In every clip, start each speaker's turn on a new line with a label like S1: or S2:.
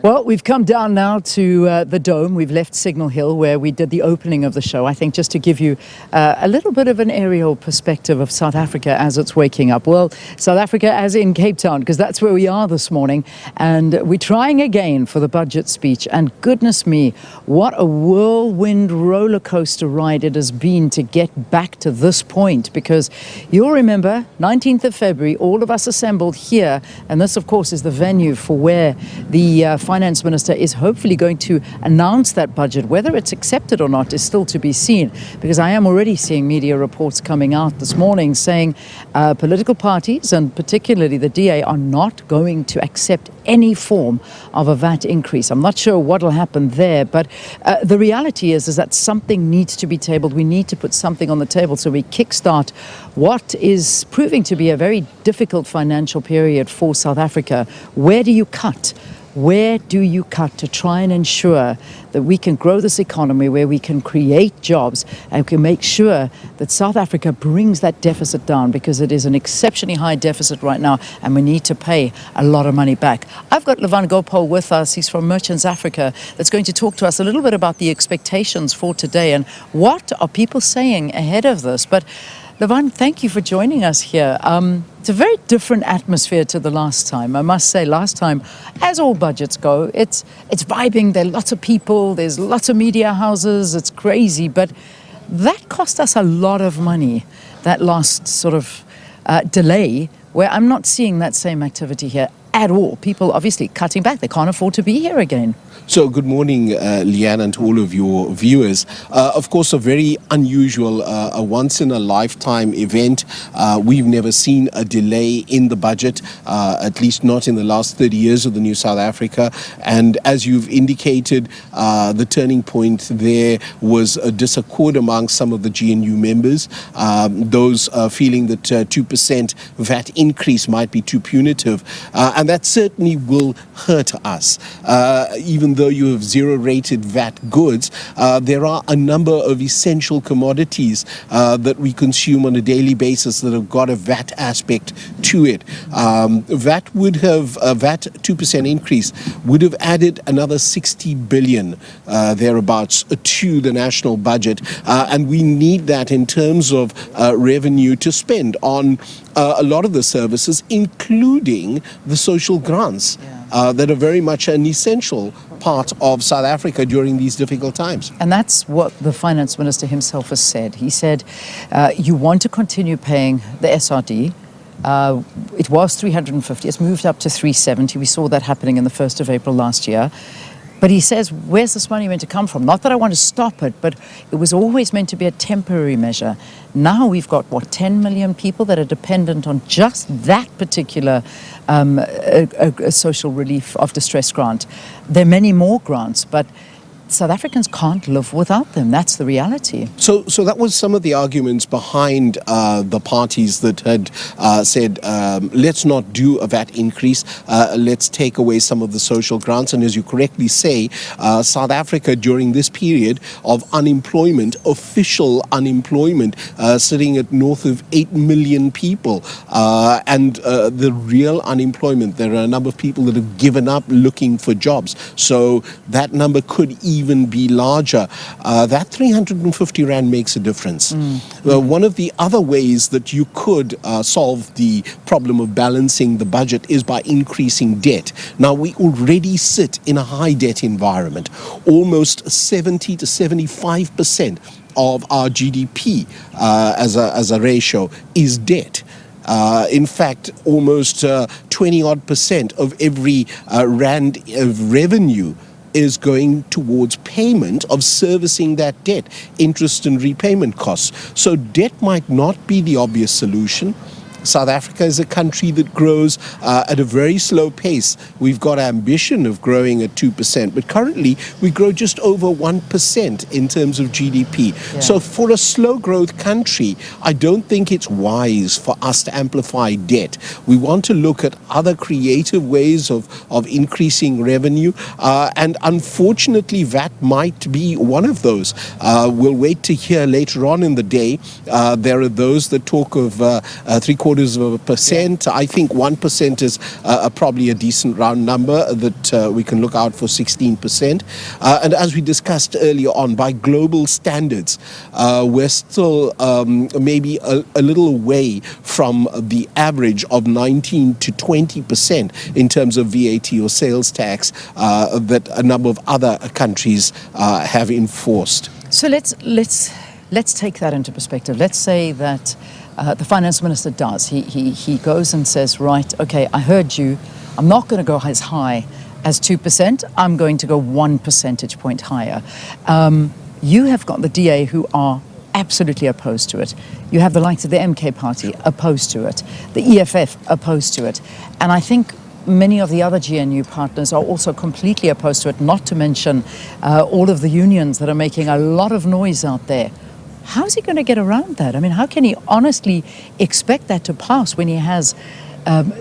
S1: Well, we've come down now to the Dome. We've left Signal Hill where we did the opening of the show. I think just to give you a little bit of an aerial perspective of South Africa as it's waking up. Well, South Africa as in Cape Town, because that's where we are this morning. And we're trying again for the budget speech. And goodness me, what a whirlwind roller coaster ride it has been to get back to this point. Because you'll remember, 19th of February, all of us assembled here. And this, of course, is the venue for where the Finance Minister is hopefully going to announce that budget. Whether it's accepted or not is still to be seen, because I am already seeing media reports coming out this morning saying political parties and particularly the DA are not going to accept any form of a VAT increase. I'm not sure what will happen there, but the reality is that something needs to be tabled. We need to put something on the table so we kickstart what is proving to be a very difficult financial period for South Africa. Where do you cut? Where do you cut to try and ensure that we can grow this economy, where we can create jobs and can make sure that South Africa brings that deficit down, because it is an exceptionally high deficit right now and we need to pay a lot of money back. I've got Lavan Gopaul with us. He's from Merchants Africa, that's going to talk to us a little bit about the expectations for today and what are people saying ahead of this. But Lavan, thank you for joining us here. It's a very different atmosphere to the last time. I must say, last time, as all budgets go, it's vibing. There are lots of people, there's lots of media houses, it's crazy. But that cost us a lot of money, that last sort of delay, where I'm not seeing that same activity here at all. People obviously cutting back. They can't afford to be here again.
S2: So good morning, Leanne, and to all of your viewers. Of course, a very unusual, a once-in-a-lifetime event. We've never seen a delay in the budget, at least not in the last 30 years of the new South Africa. And as you've indicated, the turning point there was a disaccord among some of the GNU members, those feeling that 2% VAT increase might be too punitive. And that certainly will hurt us. Even though you have zero-rated VAT goods, there are a number of essential commodities that we consume on a daily basis that have got a VAT aspect to it. VAT 2% increase would have added another 60 billion thereabouts to the national budget, and we need that in terms of revenue to spend on a lot of the services, including the social grants that are very much an essential part of South Africa during these difficult times.
S1: And that's what the Finance Minister himself has said. He said, you want to continue paying the SRD. It was 350. It's moved up to 370. We saw that happening in the 1st of April last year. But he says, where's this money meant to come from? Not that I want to stop it, but it was always meant to be a temporary measure. Now we've got, 10 million people that are dependent on just that particular social relief of distress grant. There are many more grants, but South Africans can't live without them. That's the reality.
S2: So that was some of the arguments behind the parties that had said, let's not do a VAT increase, let's take away some of the social grants. And as you correctly say, South Africa during this period of unemployment, official unemployment, sitting at north of 8 million people. And the real unemployment, there are a number of people that have given up looking for jobs. So that number could even be larger. That 350 Rand makes a difference. One of the other ways that you could solve the problem of balancing the budget is by increasing debt. Now, we already sit in a high debt environment. Almost 70 to 75% of our GDP as a ratio is debt. In fact, almost 20-odd% of every Rand of revenue is going towards payment of servicing that debt, interest and repayment costs. So debt might not be the obvious solution. South Africa is a country that grows at a very slow pace. We've got ambition of growing at 2%, but currently we grow just over 1% in terms of GDP. Yeah. So for a slow growth country, I don't think it's wise for us to amplify debt. We want to look at other creative ways of increasing revenue, and unfortunately VAT might be one of those. We'll wait to hear later on in the day. There are those that talk of 3/4 0.75%. I think 1% is probably a decent round number that we can look out for 16%. And as we discussed earlier on, by global standards, we're still maybe a little away from the average of 19 to 20% in terms of VAT or sales tax that a number of other countries have enforced.
S1: So let's take that into perspective. Let's say that the finance minister does. He goes and says, right, okay, I heard you. I'm not going to go as high as 2%. I'm going to go 1 percentage point higher. You have got the DA who are absolutely opposed to it. You have the likes of the MK party opposed to it, the EFF opposed to it. And I think many of the other GNU partners are also completely opposed to it, not to mention all of the unions that are making a lot of noise out there. How's he going to get around that? I mean, how can he honestly expect that to pass when he has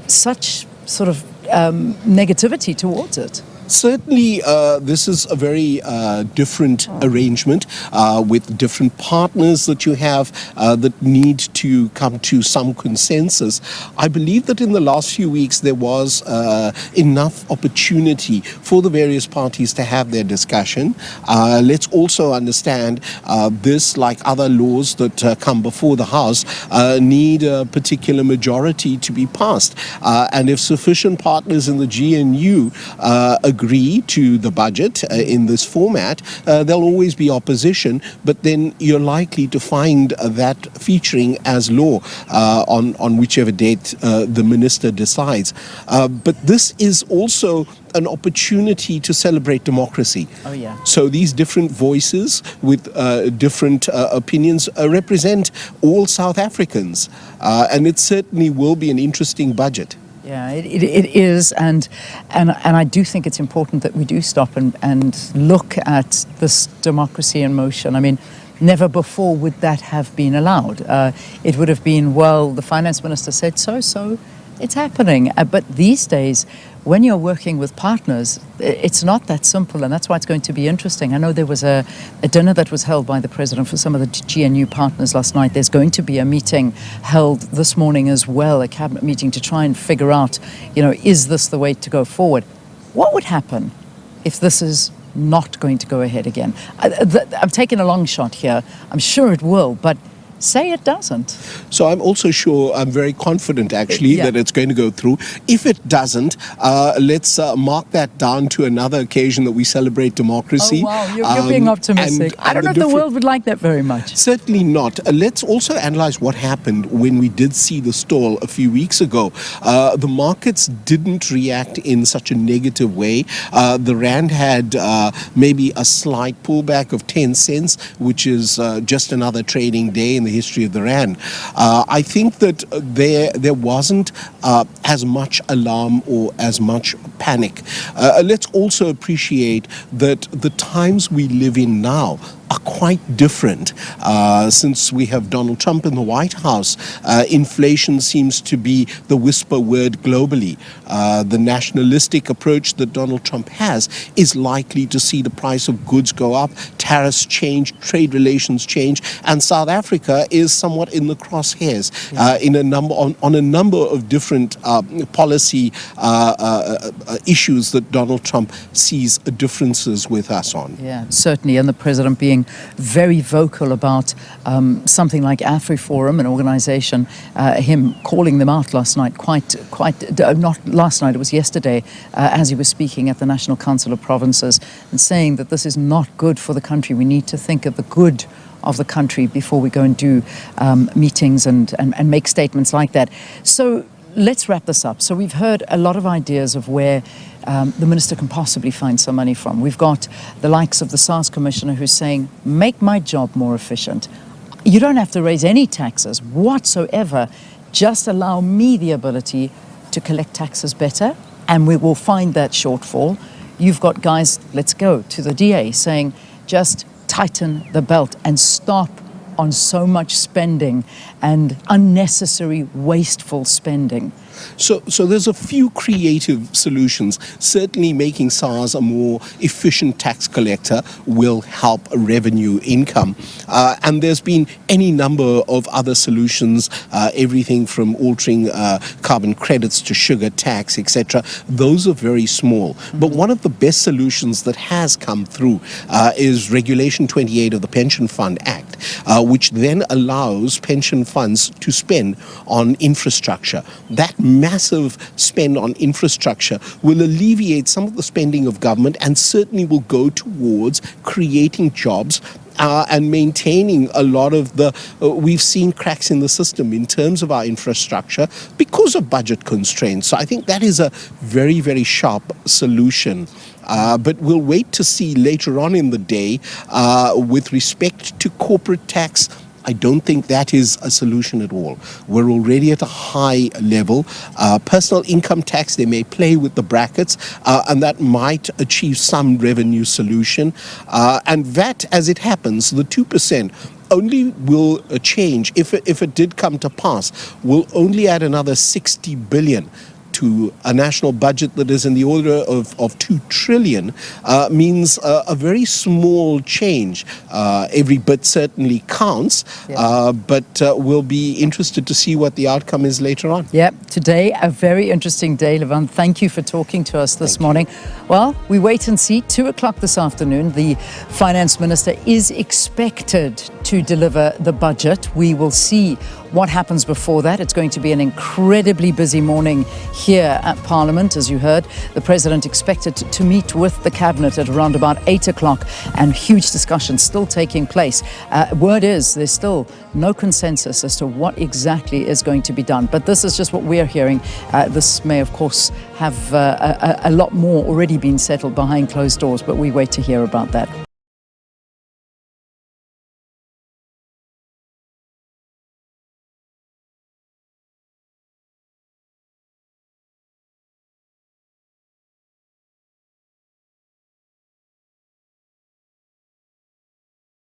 S1: such sort of negativity towards it?
S2: Certainly, this is a very different arrangement with different partners that you have that need to come to some consensus. I believe that in the last few weeks there was enough opportunity for the various parties to have their discussion. Let's also understand this, like other laws that come before the House, need a particular majority to be passed. And if sufficient partners in the GNU agree to the budget in this format, there'll always be opposition, but then you're likely to find that featuring as law on whichever date the minister decides. But this is also an opportunity to celebrate democracy.
S1: Oh, yeah.
S2: So these different voices with different opinions represent all South Africans, and it certainly will be an interesting budget.
S1: Yeah, it is, and I do think it's important that we do stop and look at this democracy in motion. I mean, never before would that have been allowed. It would have been, well, the finance minister said so it's happening. But these days, when you're working with partners, it's not that simple, and that's why it's going to be interesting. I know there was a dinner that was held by the president for some of the GNU partners last night. There's going to be a meeting held this morning as well, a cabinet meeting to try and figure out, is this the way to go forward? What would happen if this is not going to go ahead again? I'm taking a long shot here. I'm sure it will, but say it doesn't.
S2: So I'm very confident actually that it's going to go through. If it doesn't, let's mark that down to another occasion that we celebrate democracy.
S1: Oh wow, you're being optimistic. I don't know if the world would like that very much.
S2: Certainly not. Let's also analyze what happened when we did see the stall a few weeks ago. The markets didn't react in such a negative way. The Rand had maybe a slight pullback of 10 cents, which is just another trading day in the history of the Rand. I think that there wasn't as much alarm or as much panic. Let's also appreciate that the times we live in now are quite different. Since we have Donald Trump in the White House, inflation seems to be the whisper word globally. The nationalistic approach that Donald Trump has is likely to see the price of goods go up, tariffs change, trade relations change, and South Africa is somewhat in the crosshairs on a number of different policy issues that Donald Trump sees differences with us on.
S1: Yeah, certainly, and the president being very vocal about something like AfriForum, an organization, him calling them out last night, not last night, it was yesterday, as he was speaking at the National Council of Provinces, and saying that this is not good for the country. We need to think of the good of the country before we go and do meetings and make statements like that. So let's wrap this up. So we've heard a lot of ideas of where the minister can possibly find some money from. We've got the likes of the SARS commissioner who's saying, make my job more efficient. You don't have to raise any taxes whatsoever. Just allow me the ability to collect taxes better, and we will find that shortfall. You've got guys, let's go to the DA, saying just tighten the belt and stop on so much spending and unnecessary wasteful spending.
S2: So there's a few creative solutions. Certainly making SARS a more efficient tax collector will help revenue income. And there's been any number of other solutions, everything from altering carbon credits to sugar tax, etc. Those are very small. But one of the best solutions that has come through is Regulation 28 of the Pension Fund Act, which then allows pension funds to spend on infrastructure. That massive spend on infrastructure will alleviate some of the spending of government and certainly will go towards creating jobs and maintaining a lot of the, we've seen cracks in the system in terms of our infrastructure because of budget constraints. So I think that is a very, very sharp solution. But we'll wait to see later on in the day with respect to corporate tax. I don't think that is a solution at all. We're already at a high level. Personal income tax, they may play with the brackets, and that might achieve some revenue solution. And VAT, as it happens, the 2%, only will change, if it did come to pass, will only add another 60 billion to a national budget that is in the order of 2 trillion, means a very small change. Every bit certainly counts, but we'll be interested to see what the outcome is later on.
S1: Yep, today a very interesting day, Lavan. Thank you for talking to us this morning. Well, we wait and see. 2 o'clock this afternoon, the Finance Minister is expected to deliver the budget. We will see what happens before that. It's going to be an incredibly busy morning here at Parliament. As you heard, the President expected to meet with the Cabinet at around about 8 o'clock, and huge discussions still taking place. Word is there's still no consensus as to what exactly is going to be done. But this is just what we're hearing. This may, of course, have a lot more already been settled behind closed doors, but we wait to hear about that.